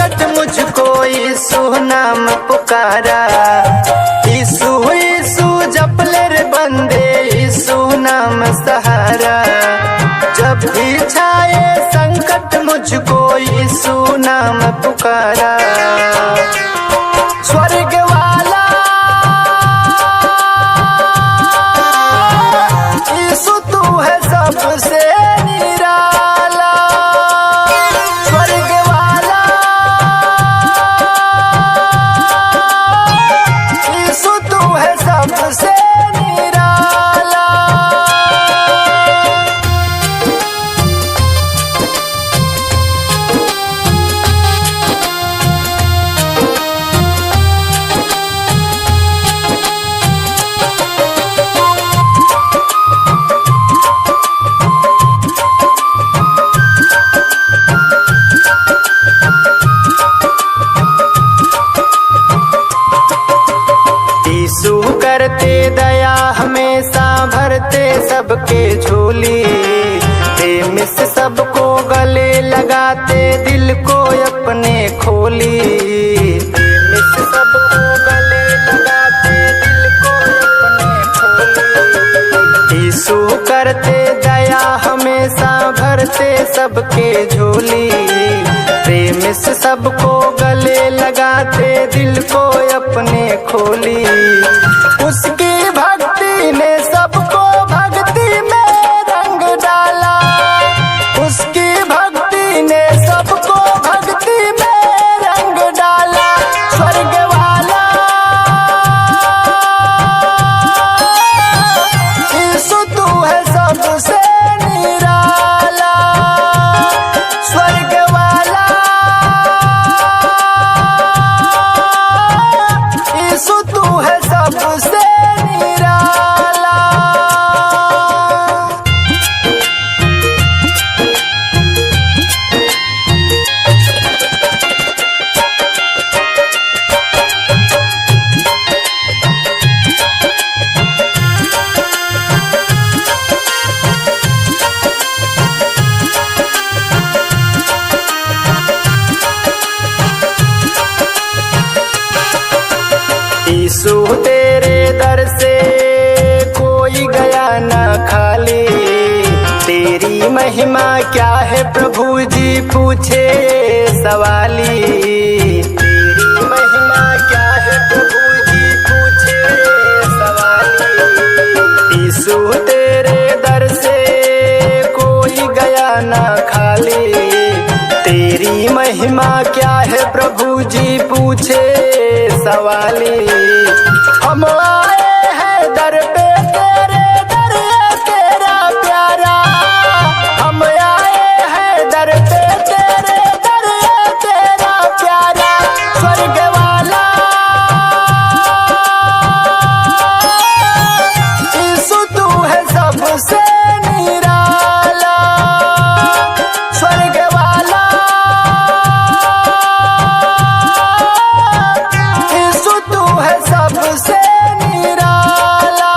संकट मुझको यीशु नाम पुकारा। यीशु यीशु जप ले रे बंदे, यीशु नाम सहारा। जब भी छाए संकट मुझको यीशु नाम पुकारा। स्वर्ग वाला यीशु तू है सबसे निराला। स्वर्ग वाला यीशु तू है सबसे निराला। यीशु करते दया हमेशा भरते सबके झोली। प्रेम से सबको गले लगाते दिल को अपने खोली। प्रेम से सबको गले लगाते दिल को अपने खोली। यीशु करते दया हमेशा भरते सबके झोली। प्रेम से सबको गले लगाते दिल को अपने खोली। उसकी भक्ति ने सबको भक्ति में रंग डाला। उसकी भक्ति ने सबको भक्ति में रंग डाला। स्वर्ग वाला यीशु तू है सबसे निराला। स्वर्ग वाला यीशु तू है सबसे निराला। यीशु तेरे दर से कोई गया ना खाली। तेरी महिमा क्या है प्रभु जी पूछे सवाली। तेरी महिमा क्या है प्रभु जी पूछे सवाली। यीशु तेरे दर से कोई गया ना खाली। तेरी महिमा क्या है प्रभु जी पूछे सवाली। हम आए हैं दर पे तेरे, दर है तेरा प्यारा। हम आए हैं दर पे तेरे, दर है तेरा प्यारा। स्वर्ग वाला यीशु तू है सबसे निराला। स्वर्ग वाला यीशु तू है सबसे निराला।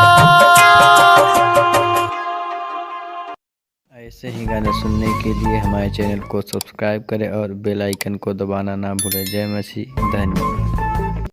ऐसे ही गाने सुनने के लिए हमारे चैनल को सब्सक्राइब करें और बेल आइकन को दबाना ना भूलें। जय मसीह, धन्यवाद।